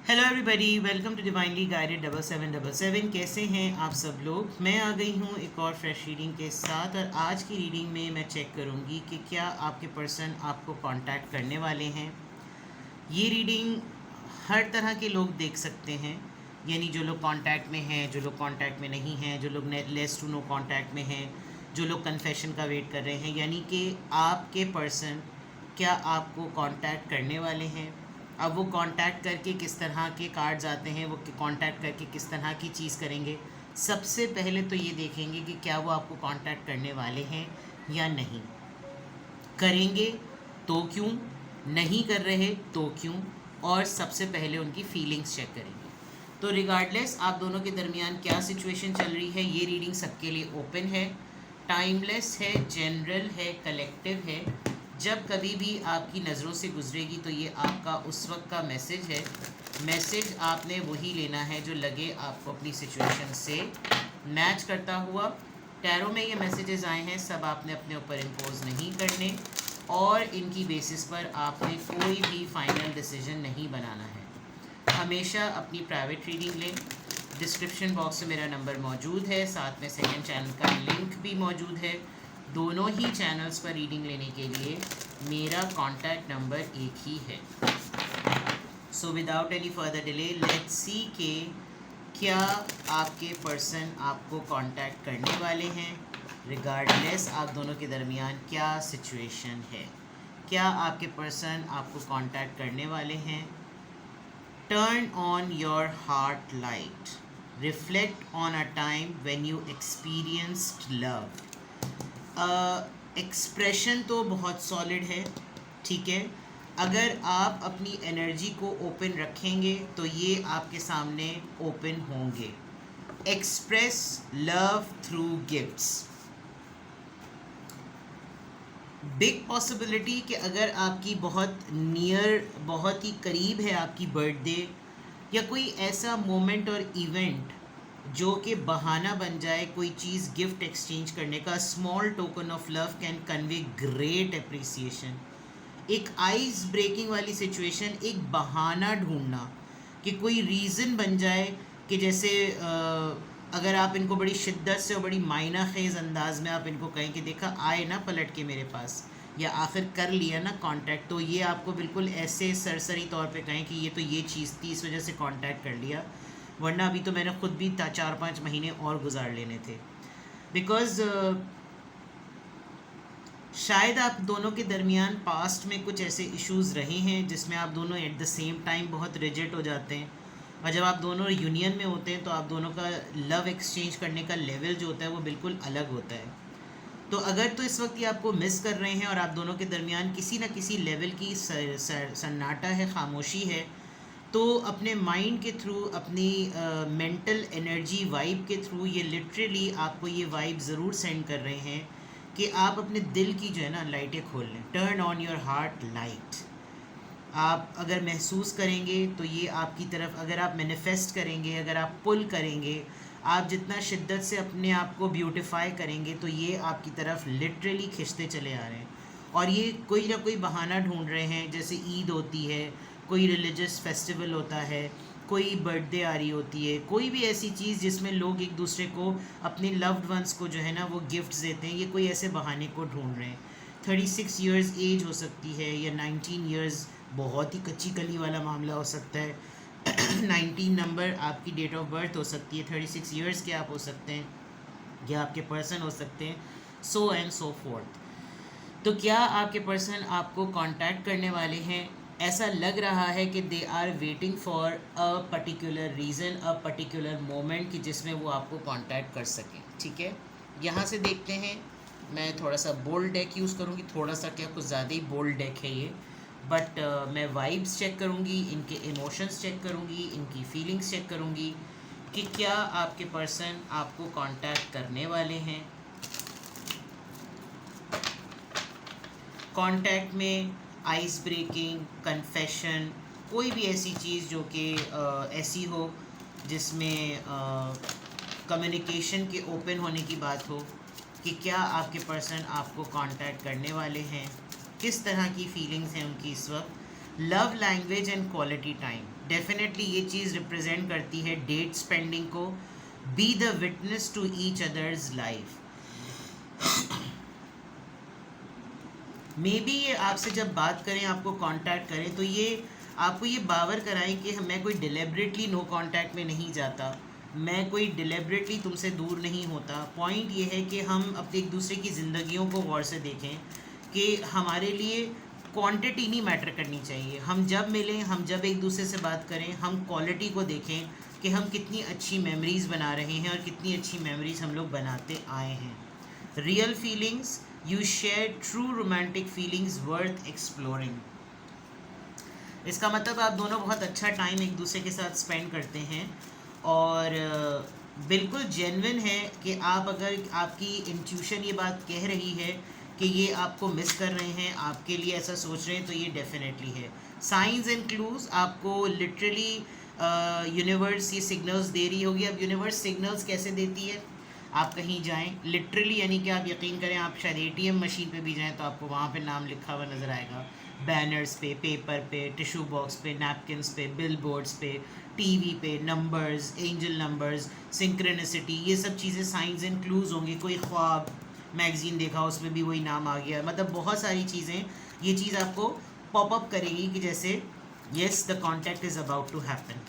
Hello everybody, welcome to divinely guided 7777। कैसे हैं आप सब लोग। मैं आ गई हूँ एक और फ्रेश रीडिंग के साथ, और आज की रीडिंग में मैं चेक करूँगी कि क्या आपके पर्सन आपको कांटेक्ट करने वाले हैं। ये रीडिंग हर तरह के लोग देख सकते हैं, यानी जो लोग कांटेक्ट में हैं, जो लोग कांटेक्ट में नहीं हैं, जो लोग लेस टू नो कांटेक्ट में हैं, जो लोग कन्फेशन का वेट कर रहे हैं, यानी कि आपके पर्सन क्या आपको कांटेक्ट करने वाले हैं। अब वो कांटेक्ट करके किस तरह के कार्ड्स आते हैं, वो कांटेक्ट करके किस तरह की चीज़ करेंगे। सबसे पहले तो ये देखेंगे कि क्या वो आपको कांटेक्ट करने वाले हैं या नहीं। करेंगे तो क्यों, नहीं कर रहे तो क्यों, और सबसे पहले उनकी फीलिंग्स चेक करेंगे। तो रिगार्डलेस आप दोनों के दरमियान क्या सिचुएशन चल रही है, ये रीडिंग सबके लिए ओपन है, टाइमलेस है, जनरल है, कलेक्टिव है। जब कभी भी आपकी नज़रों से गुजरेगी तो ये आपका उस वक्त का मैसेज है। मैसेज आपने वही लेना है जो लगे आपको अपनी सिचुएशन से मैच करता हुआ। टैरो में ये मैसेजेस आए हैं, सब आपने अपने ऊपर इम्पोज नहीं करने, और इनकी बेसिस पर आपने कोई भी फाइनल डिसीजन नहीं बनाना है। हमेशा अपनी प्राइवेट रीडिंग लें। डिस्क्रिप्शन बॉक्स में मेरा नंबर मौजूद है, साथ में सेकंड चैनल का लिंक भी मौजूद है। दोनों ही चैनल्स पर रीडिंग लेने के लिए मेरा कॉन्टैक्ट नंबर एक ही है। So without any further delay let's see के क्या आपके पर्सन आपको कांटेक्ट करने वाले हैं। रिगार्डलेस आप दोनों के दरमियान क्या सिचुएशन है, क्या आपके पर्सन आपको कांटेक्ट करने वाले हैं। Turn on your heart light, reflect on a time when you experienced love. Expression तो बहुत सॉलिड है, ठीक है। अगर आप अपनी एनर्जी को ओपन रखेंगे तो ये आपके सामने ओपन होंगे। Express love through gifts. Big possibility कि अगर आपकी बहुत नियर, बहुत ही करीब है आपकी बर्थडे, या कोई ऐसा मोमेंट और इवेंट जो कि बहाना बन जाए कोई चीज़ गिफ्ट एक्सचेंज करने का। Small token of love can convey great appreciation. एक आइस ब्रेकिंग वाली सिचुएशन, एक बहाना ढूंढना कि कोई रीज़न बन जाए कि जैसे अगर आप इनको बड़ी शिद्दत से और बड़ी मायना खेज़ अंदाज में आप इनको कहें कि देखा आए ना पलट के मेरे पास, या आखिर कर लिया ना कांटेक्ट, तो ये आपको बिल्कुल ऐसे सरसरी तौर पे कहें कि ये तो ये चीज़ थी, इस वजह से कांटेक्ट कर लिया, वरना अभी तो मैंने ख़ुद भी 4-5 महीने और गुजार लेने थे। बिकॉज़ शायद आप दोनों के दरमियान पास्ट में कुछ ऐसे इश्यूज़ रहे हैं जिसमें आप दोनों एट द सेम टाइम बहुत रिजिड हो जाते हैं, और जब आप दोनों यूनियन में होते हैं तो आप दोनों का लव एक्सचेंज करने का लेवल जो होता है वो बिल्कुल अलग होता है। तो अगर तो इस वक्त ये आपको मिस कर रहे हैं और आप दोनों के दरमियान किसी न किसी लेवल की सन्नाटा है, खामोशी है, तो अपने माइंड के थ्रू, अपनी मेंटल एनर्जी वाइब के थ्रू ये लिटरली आपको ये वाइब ज़रूर सेंड कर रहे हैं कि आप अपने दिल की जो है ना लाइटें खोल लें। Turn on your heart light. आप अगर महसूस करेंगे तो ये आपकी तरफ, अगर आप मैनिफेस्ट करेंगे, अगर आप पुल करेंगे, आप जितना शिद्दत से अपने आप को ब्यूटिफाई करेंगे तो ये आपकी तरफ लिटरली खिंचते चले आ रहे हैं। और ये कोई ना कोई बहाना ढूंढ रहे हैं, जैसे ईद होती है, कोई रिलीजियस फेस्टिवल होता है, कोई बर्थडे आ रही होती है, कोई भी ऐसी चीज़ जिसमें लोग एक दूसरे को, अपने लव्ड वंस को जो है ना वो गिफ्ट्स देते हैं, ये कोई ऐसे बहाने को ढूंढ रहे हैं। 36 इयर्स एज हो सकती है, या 19 इयर्स बहुत ही कच्ची कली वाला मामला हो सकता है। 19 नंबर आपकी डेट ऑफ बर्थ हो सकती है, 36 इयर्स के आप हो सकते हैं, या आपके पर्सन हो सकते हैं, सो एंड सो फोर्थ। तो क्या आपके पर्सन आपको कांटेक्ट करने वाले हैं। ऐसा लग रहा है कि they are waiting for a particular reason, a particular moment, कि जिसमें वो आपको कांटेक्ट कर सकें, ठीक है। यहाँ से देखते हैं, मैं थोड़ा सा बोल्ड डेक यूज़ करूँगी, थोड़ा सा क्या कुछ ज़्यादा ही बोल्ड डेक है ये, बट मैं वाइब्स चेक करूँगी, इनके इमोशंस चेक करूँगी, इनकी फीलिंग्स चेक करूँगी कि क्या आपके पर्सन आपको कांटेक्ट करने वाले हैं। कांटेक्ट में आइस ब्रेकिंग, कन्फेशन, कोई भी ऐसी चीज़ जो कि ऐसी हो जिसमें कम्युनिकेशन के ओपन होने की बात हो, कि क्या आपके पर्सन आपको कांटेक्ट करने वाले हैं, किस तरह की फीलिंग्स हैं उनकी इस वक्त। Love language and quality time, definitely ये चीज़ रिप्रेजेंट करती है डेट स्पेंडिंग को. Be the witness to each other's life. Maybe ये आपसे जब बात करें, आपको कांटेक्ट करें, तो ये आपको ये बावर कराएं कि मैं कोई डिलिबरेटली नो कांटेक्ट में नहीं जाता, मैं कोई डिलिबरेटली तुमसे दूर नहीं होता. पॉइंट ये है कि हम अपने एक दूसरे की ज़िंदगियों को गौर से देखें कि हमारे लिए क्वांटिटी नहीं मैटर करनी चाहिए. हम जब मिलें, हम जब एक दूसरे से बात करें, हम क्वालिटी को देखें कि हम कितनी अच्छी मेमोरीज़ बना रहे हैं और कितनी अच्छी मेमोरीज़ हम लोग बनाते आए हैं. Real feelings, you share true romantic feelings worth exploring. इसका मतलब आप दोनों बहुत अच्छा टाइम एक दूसरे के साथ स्पेंड करते हैं और बिल्कुल जेन्युइन है कि आप, अगर आपकी इंट्यूशन ये बात कह रही है कि ये आपको मिस कर रहे हैं, आपके लिए ऐसा सोच रहे हैं, तो ये डेफिनेटली है. साइंस एंड क्लूज, आपको लिटरली यूनिवर्स ये सिग्नल्स दे रही होगी. अब यूनिवर्स सिग्नल्स कैसे देती है? आप कहीं जाएं, लिटरली, यानी कि आप यकीन करें, आप शायद एटीएम मशीन पे भी जाएं तो आपको वहाँ पे नाम लिखा हुआ नज़र आएगा, बैनर्स पे, पेपर पे, टिश्यू बॉक्स पे, नैपकिन्स पे, बिल बोर्ड्स पे, टीवी पे, नंबर्स, एंजल नंबर्स, सिंक्रोनिसिटी, ये सब चीज़ें साइंस एंड क्लूज होंगी. कोई ख्वाब मैगज़ीन देखा, उसमें भी वही नाम आ गया. मतलब बहुत सारी चीज़ें, ये चीज़ आपको पॉपअप करेगी कि जैसे yes the contact is about to happen.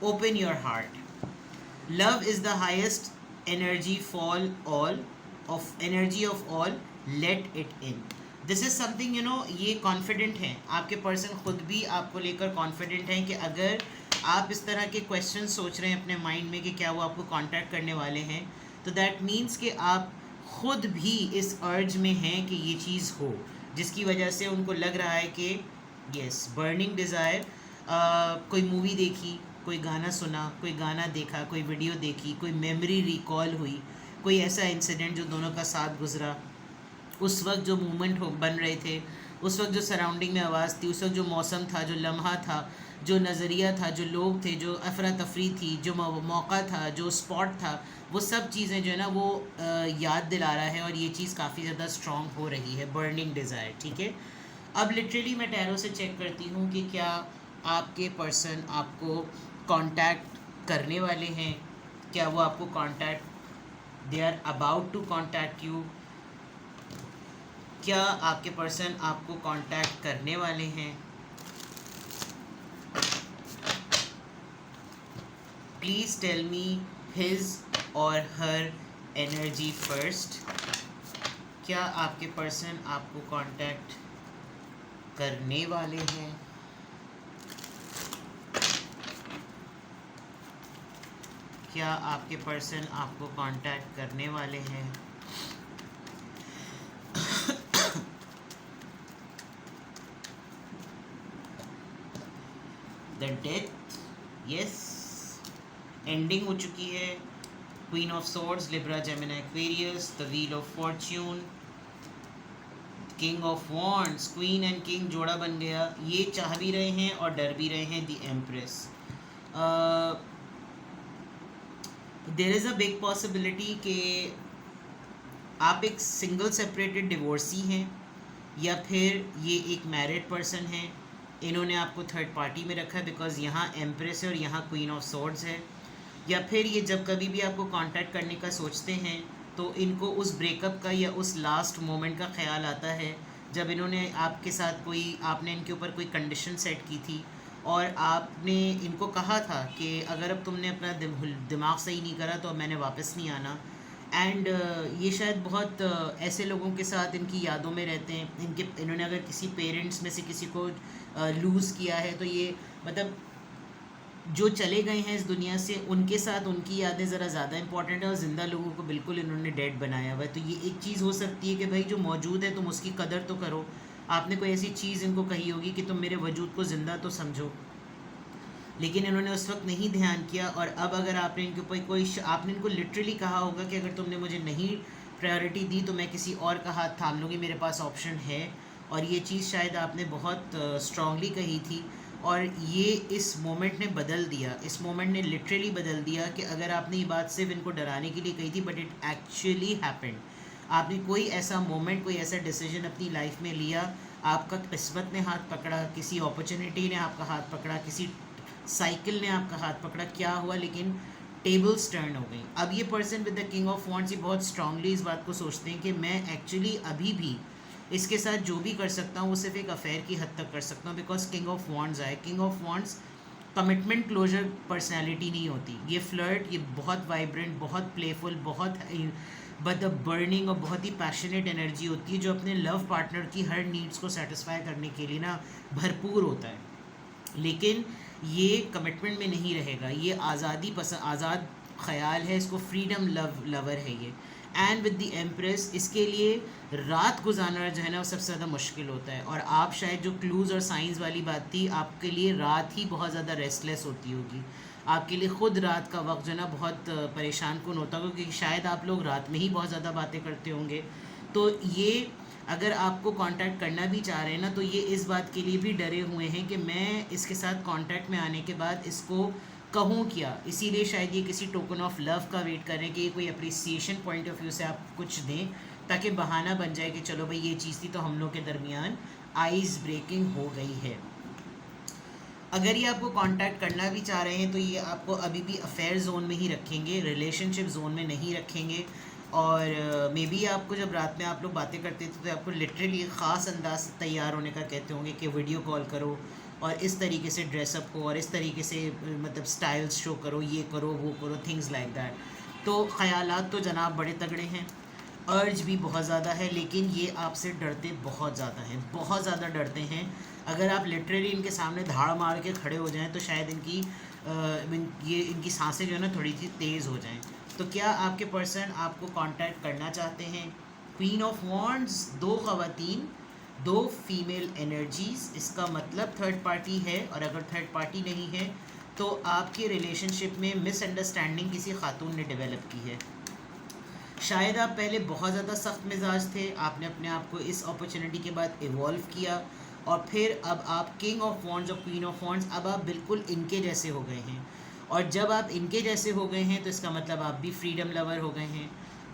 Open your heart. Love is the highest energy of all. Let it in. This is something, ये confident हैं, आपके पर्सन खुद भी आपको लेकर confident हैं कि अगर आप इस तरह के क्वेश्चन सोच रहे हैं अपने माइंड में कि क्या वो आपको कांटेक्ट करने वाले हैं, तो दैट मीन्स कि आप खुद भी इस अर्ज में हैं कि ये चीज़ हो, जिसकी वजह से उनको लग रहा है कि यस, बर्निंग डिज़ायर. कोई मूवी देखी, कोई गाना सुना, कोई गाना देखा, कोई वीडियो देखी, कोई मेमोरी रिकॉल हुई, कोई ऐसा इंसिडेंट जो दोनों का साथ गुजरा, उस वक्त जो मोमेंट बन रहे थे, उस वक्त जो सराउंडिंग में आवाज़ थी, उस वक्त जो मौसम था, जो लम्हा था, जो नज़रिया था, जो लोग थे, जो अफरा तफरी थी, जो मौका था, जो स्पॉट था, वो सब चीज़ें जो है ना वो याद दिला रहा है और ये चीज़ काफ़ी ज़्यादा स्ट्रॉन्ग हो रही है. Burning desire. ठीक है. अब लिटरली मैं टैरो से चेक करती हूँ कि क्या आपके पर्सन आपको कांटेक्ट करने वाले हैं, क्या वो आपको contact, they are about to contact you. क्या आपके पर्सन आपको कांटेक्ट करने वाले हैं? प्लीज़ टेल मी हिज और हर एनर्जी फर्स्ट. क्या आपके पर्सन आपको कांटेक्ट करने वाले हैं? क्या आपके पर्सन आपको कांटेक्ट करने वाले हैं? द डेथ, यस, एंडिंग हो चुकी है. Queen of swords, Libra, Gemini, Aquarius, the wheel of Fortune, king of wands, queen and king जोड़ा बन गया. ये चाह भी रहे हैं और डर भी रहे हैं. The empress. There is a big possibility कि आप एक सिंगल सेपरेटेड डिवोर्सी हैं या फिर ये एक मैरिड पर्सन है. इन्होंने आपको थर्ड पार्टी में रखा है बिकॉज यहाँ एम्प्रेस है और यहाँ क्वीन ऑफ सोर्ड्स है. या फिर ये जब कभी भी आपको कांटेक्ट करने का सोचते हैं तो इनको उस ब्रेकअप का या उस लास्ट मोमेंट का ख्याल आता है जब इन्होंने आपके साथ आपने इनके ऊपर कोई कंडीशन सेट की थी और आपने इनको कहा था कि अगर अब तुमने अपना दिमाग सही नहीं करा तो अब मैंने वापस नहीं आना. एंड ये शायद बहुत ऐसे लोगों के साथ इनकी यादों में रहते हैं. इन्होंने अगर किसी पेरेंट्स में से किसी को लूज़ किया है तो ये मतलब जो चले गए हैं इस दुनिया से उनके साथ उनकी यादें ज़रा ज़्यादा इंपॉर्टेंट है और ज़िंदा लोगों को बिल्कुल इन्होंने डेड बनाया हुआ है. तो ये एक चीज़ हो सकती है कि भाई जो मौजूद है तुम उसकी कदर तो करो. आपने कोई ऐसी चीज़ इनको कही होगी कि तुम मेरे वजूद को ज़िंदा तो समझो, लेकिन इन्होंने उस वक्त नहीं ध्यान किया. और अब अगर आपने इनके ऊपर आपने इनको लिटरली कहा होगा कि अगर तुमने मुझे नहीं प्रायोरिटी दी तो मैं किसी और का हाथ थाम लूँगी, मेरे पास ऑप्शन है. और ये चीज़ शायद आपने बहुत स्ट्रांगली कही थी और ये इस मोमेंट ने बदल दिया. इस मोमेंट ने लिटरली बदल दिया कि अगर आपने ये बात सिर्फ इनको डराने के लिए कही थी बट इट एक्चुअली हैपेंड. आपने कोई ऐसा मोमेंट, कोई ऐसा डिसीजन अपनी लाइफ में लिया आपका किस्मत ने हाथ पकड़ा, किसी अपॉर्चुनिटी ने आपका हाथ पकड़ा, किसी साइकिल ने आपका हाथ पकड़ा, क्या हुआ, लेकिन टेबल्स टर्न हो गई। अब ये person with the king of wands ये बहुत स्ट्रांगली इस बात को सोचते हैं कि मैं एक्चुअली अभी भी इसके साथ जो भी कर सकता हूँ वो सिर्फ एक अफेयर की हद तक कर सकता हूँ, बिकॉज किंग ऑफ वॉन्ड्स आए। King of wands commitment closure personality नहीं होती, ये फ्लर्ट, ये बहुत वाइब्रेंट, बहुत प्लेफुल, बहुत बट बर्निंग और बहुत ही पैशनेट एनर्जी होती है, जो अपने लव पार्टनर की हर नीड्स को सेटिस्फाई करने के लिए ना भरपूर होता है। लेकिन ये कमिटमेंट में नहीं रहेगा, ये आज़ादी पसंद, आज़ाद ख्याल है, इसको फ्रीडम लवर है ये। एंड विद द एम्प्रेस इसके लिए रात गुजारना जो है ना वो सबसे ज़्यादा मुश्किल होता है। और आप शायद जो क्लूज़ और साइंस वाली बात थी, आपके लिए रात ही बहुत ज़्यादा रेस्टलेस होती होगी, आपके लिए ख़ुद रात का वक्त जो है ना बहुत परेशान कुन होता होगा, क्योंकि शायद आप लोग रात में ही बहुत ज़्यादा बातें करते होंगे। तो ये अगर आपको कांटेक्ट करना भी चाह रहे हैं ना, तो ये इस बात के लिए भी डरे हुए हैं कि मैं इसके साथ कांटेक्ट में आने के बाद इसको कहूँ क्या, इसीलिए शायद ये किसी टोकन ऑफ लव का वेट कर रहे हैं कि कोई अप्रिसिएशन पॉइंट ऑफ व्यू से आप कुछ दें, ताकि बहाना बन जाए कि चलो भाई ये चीज़ थी तो हम लोग के दरमियान आइस ब्रेकिंग हो गई है। अगर ये आपको कांटेक्ट करना भी चाह रहे हैं तो ये आपको अभी भी अफेयर जोन में ही रखेंगे, रिलेशनशिप जोन में नहीं रखेंगे। और मे बी आपको जब रात में आप लोग बातें करते थे तो आपको लिटरली एक ख़ास अंदाज तैयार होने का कहते होंगे कि वीडियो कॉल करो और इस तरीके से ड्रेसअप हो और इस तरीके से मतलब स्टाइल्स शो करो, ये करो वो करो, थिंग्स लाइक दैट। तो ख़यालात तो जनाब बड़े तगड़े हैं, अर्ज भी बहुत ज़्यादा है, लेकिन ये आपसे डरते बहुत ज़्यादा हैं, बहुत ज़्यादा डरते हैं। अगर आप लिटरली इनके सामने धाड़ मार के खड़े हो जाएं तो शायद इनकी सांसें जो है ना थोड़ी सी तेज़ हो जाएं। तो क्या आपके पर्सन आपको कांटेक्ट करना चाहते हैं? क्वीन ऑफ वॉन्ड्स, 2 ख़वातीन, 2 फीमेल एनर्जीज़, इसका मतलब थर्ड पार्टी है। और अगर थर्ड पार्टी नहीं है तो आपके रिलेशनशिप में मिसअंडरस्टैंडिंग किसी खातून ने डेवलप की है। शायद आप पहले बहुत ज़्यादा सख्त मिजाज थे, आपने अपने आप को इस अपॉर्चुनिटी के बाद इवॉल्व किया और फिर अब आप किंग ऑफ वॉन्ड्स और क्वीन ऑफ वॉन्ड्स, अब आप बिल्कुल इनके जैसे हो गए हैं। और जब आप इनके जैसे हो गए हैं तो इसका मतलब आप भी फ्रीडम लवर हो गए हैं,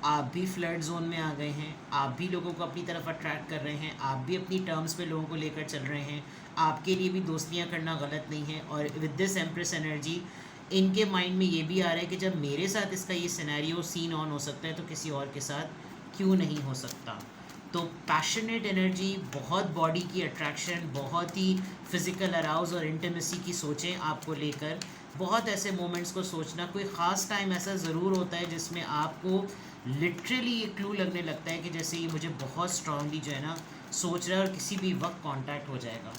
आप भी फ्लर्ट जोन में आ गए हैं, आप भी लोगों को अपनी तरफ अट्रैक्ट कर रहे हैं, आप भी अपनी टर्म्स पे लोगों को लेकर चल रहे हैं, आपके लिए भी दोस्तियाँ करना गलत नहीं है। और विद दिस एम्प्रेस एनर्जी इनके माइंड में ये भी आ रहा है कि जब मेरे साथ इसका ये सिनेरियो सीन ऑन हो सकता है तो किसी और के साथ क्यों नहीं हो सकता। तो पैशनेट एनर्जी, बहुत बॉडी की अट्रैक्शन, बहुत ही फिज़िकल अराउज और इंटीमेसी की सोचें आपको लेकर, बहुत ऐसे मोमेंट्स को सोचना। कोई ख़ास टाइम ऐसा ज़रूर होता है जिसमें आपको लिटरली ये क्लू लगने लगता है कि जैसे ये मुझे बहुत स्ट्रांगली जो है ना सोच रहा है और किसी भी वक्त कांटेक्ट हो जाएगा।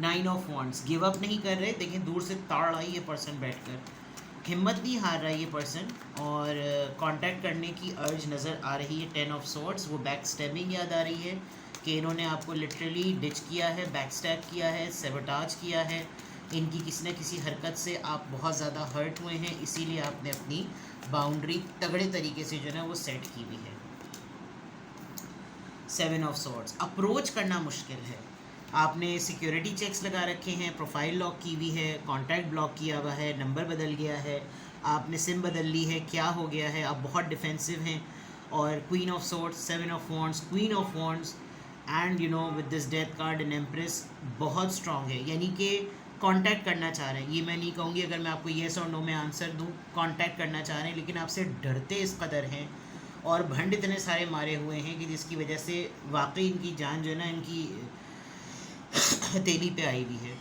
9 ऑफ वॉन्ड्स, गिव अप नहीं कर रहे, देखिए दूर से ताड़ रहा है ये पर्सन बैठकर, हिम्मत नहीं हार रहा है ये पर्सन और कांटेक्ट करने की अर्ज नज़र आ रही है। 10 ऑफ सॉर्ड्स, वो बैक स्टैबिंग याद आ रही है कि इन्होंने आपको लिटरली डिच किया है, बैक स्टैब किया है, सेबोटाज किया है, इनकी किसी न किसी हरकत से आप बहुत ज़्यादा हर्ट हुए हैं, इसीलिए आपने अपनी बाउंड्री तगड़े तरीके से जो है ना वो सेट की हुई है। 7 ऑफ सॉर्ड्स, अप्रोच करना मुश्किल है, आपने सिक्योरिटी चेक्स लगा रखे हैं, प्रोफाइल लॉक की हुई है, कांटेक्ट ब्लॉक किया हुआ है, नंबर बदल गया है, आपने सिम बदल ली है, क्या हो गया है, आप बहुत डिफेंसिव हैं। और queen of swords, 7 of wands, queen of wands and you know with this death card and empress बहुत स्ट्रॉन्ग है, यानी कि कांटेक्ट करना चाह रहे हैं। ये मैं नहीं कहूँगी अगर मैं आपको येस और नो में आंसर दूँ, कांटेक्ट करना चाह रहे हैं लेकिन आपसे डरते इस कदर हैं और भंड इतने सारे मारे हुए हैं कि जिसकी वजह से वाकई इनकी जान जो है ना इनकी हथेली पे आई हुई है।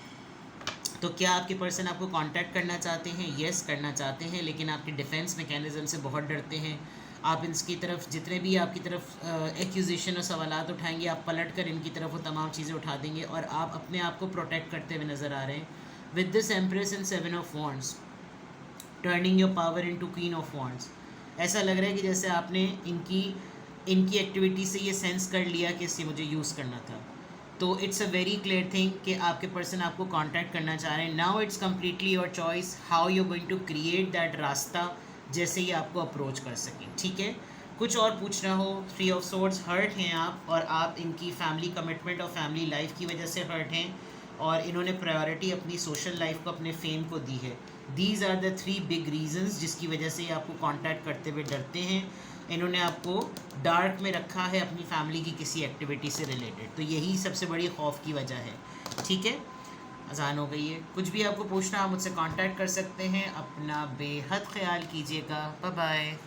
तो क्या आपके पर्सन आपको कांटेक्ट करना चाहते हैं? यस करना चाहते हैं, लेकिन आपके डिफेंस मैकेनिज्म से बहुत डरते हैं। आप इसकी तरफ जितने भी आपकी तरफ एक्यूजेशन और सवालात उठाएंगे, आप पलट कर इनकी तरफ वो तमाम चीज़ें उठा देंगे और आप अपने आप को प्रोटेक्ट करते हुए नज़र आ रहे हैं। With this empress and 7 of wands, turning your power into queen of wands, ऐसा लग रहा है कि जैसे आपने इनकी एक्टिविटी से ये सेंस कर लिया कि इससे मुझे यूज़ करना था। तो it's a very clear thing कि आपके पर्सन आपको कांटेक्ट करना चाह रहे हैं। Now it's completely your choice how you going to create that रास्ता जैसे ही आपको अप्रोच कर सकें। ठीक है, कुछ और पूछना हो? 3 ऑफ सोर्ड्स, हर्ट हैं आप और आप इनकी फैमिली कमिटमेंट और फैमिली लाइफ की वजह से हर्ट हैं और इन्होंने प्रायोरिटी अपनी सोशल लाइफ को, अपने फेम को दी है। These are the 3 big reasons जिसकी वजह से ये आपको कांटेक्ट करते हुए डरते हैं। इन्होंने आपको डार्क में रखा है अपनी फैमिली की किसी एक्टिविटी से रिलेटेड। तो यही सबसे बड़ी खौफ की वजह है। ठीक है, अजान हो गई है। कुछ भी आपको पूछना आप मुझसे कांटेक्ट कर सकते हैं। अपना बेहद ख्याल कीजिएगा। Bye bye.